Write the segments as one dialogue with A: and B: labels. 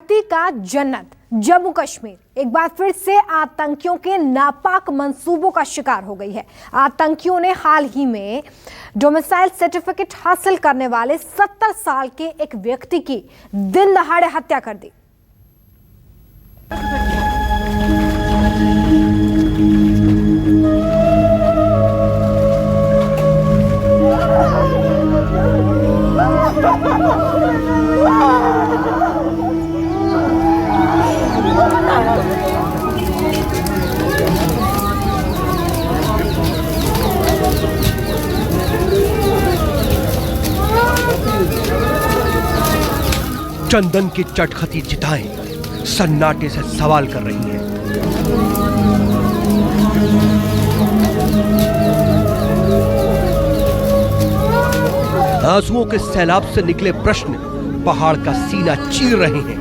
A: धरती का जन्नत जम्मू कश्मीर एक बार फिर से आतंकियों के नापाक मंसूबों का शिकार हो गई है। आतंकियों ने हाल ही में डोमिसाइल सर्टिफिकेट हासिल करने वाले 70 साल के एक व्यक्ति की दिन दहाड़े हत्या कर दी।
B: चंदन की चटखटी चिताएं सन्नाटे से सवाल कर रही हैं। आंसुओं के सैलाब से निकले प्रश्न पहाड़ का सीना चीर रहे हैं।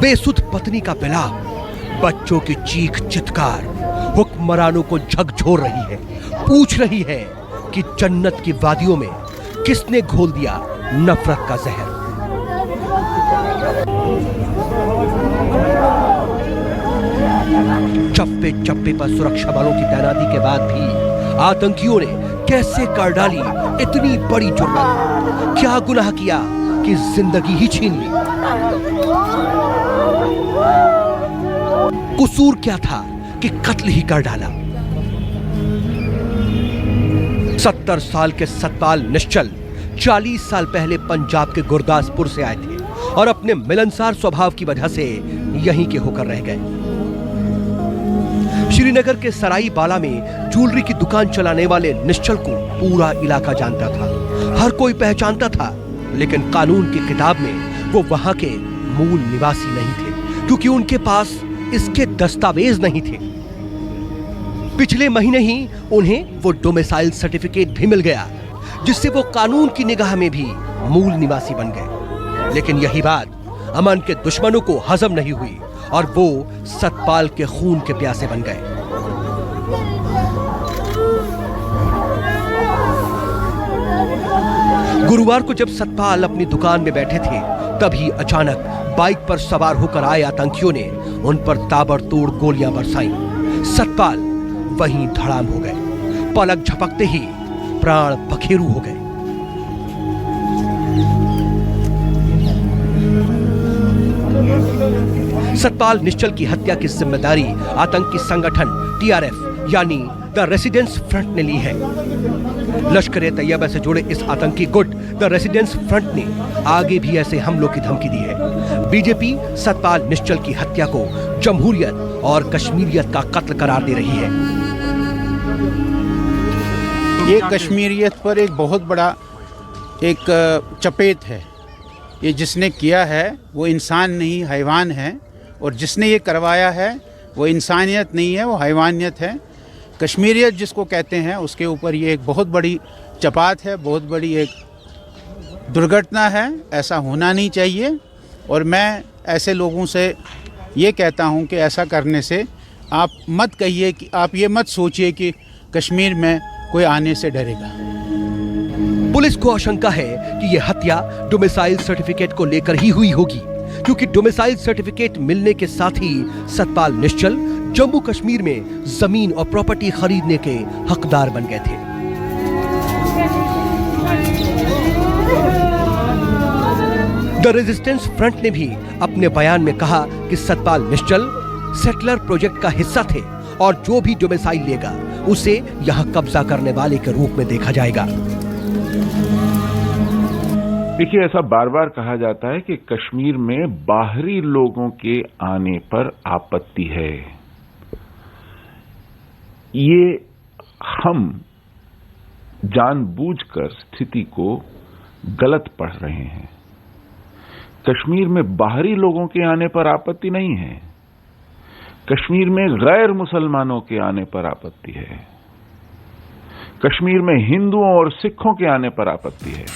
B: बेसुध पत्नी का बिलाप, बच्चों की चीख चित्कार हुक्मरानों को झकझोर रही है। पूछ रही है कि जन्नत की वादियों में किसने घोल दिया नफरत का जहर। चप्पे चप्पे पर सुरक्षा बलों की तैनाती के बाद भी आतंकियों ने कैसे कर डाली इतनी बड़ी जुर्मत? क्या गुनाह किया कि जिंदगी ही छीन ली? कसूर क्या था कि कत्ल ही कर डाला? 70 साल के सतपाल निश्चल 40 साल पहले पंजाब के गुरदासपुर से आए थे और अपने मिलनसार स्वभाव की वजह से यहीं के होकर रह गए। श्रीनगर के सराई बाला में ज्वेलरी की दुकान चलाने वाले निश्चल को पूरा इलाका जानता था, हर कोई पहचानता था, लेकिन कानून की किताब में वो वहां के मूल निवासी नहीं थे क्योंकि उनके पास इसके दस्तावेज नहीं थे। पिछले महीने ही उन्हें वो डोमिसाइल सर्टिफिकेट भी मिल गया जिससे वो कानून की निगाह में भी मूल निवासी बन गए। लेकिन यही बात अमन के दुश्मनों को हजम नहीं हुई और वो सतपाल के खून के प्यासे बन गए। गुरुवार को जब सतपाल अपनी दुकान में बैठे थे तभी अचानक बाइक पर सवार होकर आए आतंकियों ने उन पर ताबड़तोड़ गोलियां बरसाई। सतपाल वहीं धड़ाम हो गए। पलक झपकते ही प्राण पखेरु हो गए। सतपाल निश्चल की हत्या की जिम्मेदारी आतंकी संगठन TRF यानी द रेसिडेंस फ्रंट ने ली है। लश्कर-ए-तैयबा से जुड़े इस आतंकी गुट द रेसिडेंस फ्रंट ने आगे भी ऐसे हमलों की धमकी दी है। बीजेपी सतपाल निश्चल की हत्या को जमहूरियत और कश्मीरियत का कत्ल करार दे रही है।
C: ये कश्मीरियत पर एक बहुत बड़ा एक चपेट है। ये जिसने किया है वो इंसान नहीं हैवान है, और जिसने ये करवाया है वो इंसानियत नहीं है, वो हैवानियत है। कश्मीरियत जिसको कहते हैं उसके ऊपर ये एक बहुत बड़ी चपात है, बहुत बड़ी एक दुर्घटना है। ऐसा होना नहीं चाहिए और मैं ऐसे लोगों से ये कहता हूँ कि ऐसा करने से आप मत कहिए कि आप ये मत सोचिए कि कश्मीर में कोई आने से डरेगा।
B: पुलिस को आशंका है कि यह हत्या डोमिसाइल सर्टिफिकेट को लेकर ही हुई होगी क्योंकि डोमिसाइल सर्टिफिकेट मिलने के साथ ही सतपाल निश्चल जम्मू कश्मीर में जमीन और प्रॉपर्टी खरीदने के हकदार बन गए थे। द रेजिस्टेंस फ्रंट ने भी अपने बयान में कहा कि सतपाल निश्चल सेटलर प्रोजेक्ट का हिस्सा थे और जो भी डोमिसाइल लेगा उसे यहां कब्जा करने वाले के रूप में देखा जाएगा।
D: देखिए, ऐसा बार बार कहा जाता है कि कश्मीर में बाहरी लोगों के आने पर आपत्ति है। ये हम जानबूझकर स्थिति को गलत पढ़ रहे हैं। कश्मीर में बाहरी लोगों के आने पर आपत्ति नहीं है, कश्मीर में गैर मुसलमानों के आने पर आपत्ति है, कश्मीर में हिंदुओं और सिखों के आने पर आपत्ति है।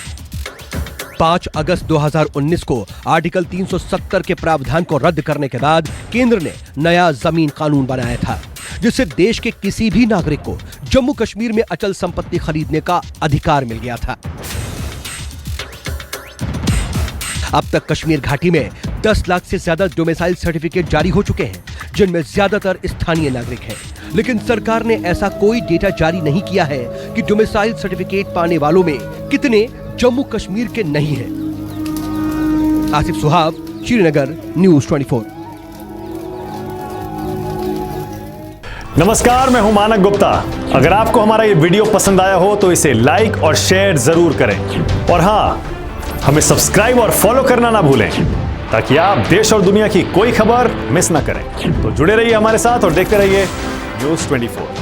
B: 5 अगस्त 2019 को आर्टिकल 370 के प्रावधान को रद्द करने के बाद केंद्र ने नया जमीन कानून बनाया था जिससे देश के किसी भी नागरिक को जम्मू कश्मीर में अचल संपत्ति खरीदने का अधिकार मिल गया था। अब तक कश्मीर घाटी में 10 लाख से ज्यादा डोमिसाइल सर्टिफिकेट जारी हो चुके हैं, जिनमें ज्यादातर स्थानीय नागरिक हैं। लेकिन सरकार ने ऐसा कोई डेटा जारी नहीं किया है कि डोमिसाइल सर्टिफिकेट पाने वालों में कितने जम्मू कश्मीर के नहीं हैं। आसिफ सुहाब, श्रीनगर, न्यूज़ 24।
E: नमस्कार, मैं हूं मानक गुप्ता। अगर आपको हमारा ये वीडियो पसंद आया हो तो इसे लाइक और शेयर जरूर करें, और हाँ, हमें सब्सक्राइब और फॉलो करना ना भूलें ताकि आप देश और दुनिया की कोई खबर मिस ना करें। तो जुड़े रहिए हमारे साथ और देखते रहिए न्यूज़ 24।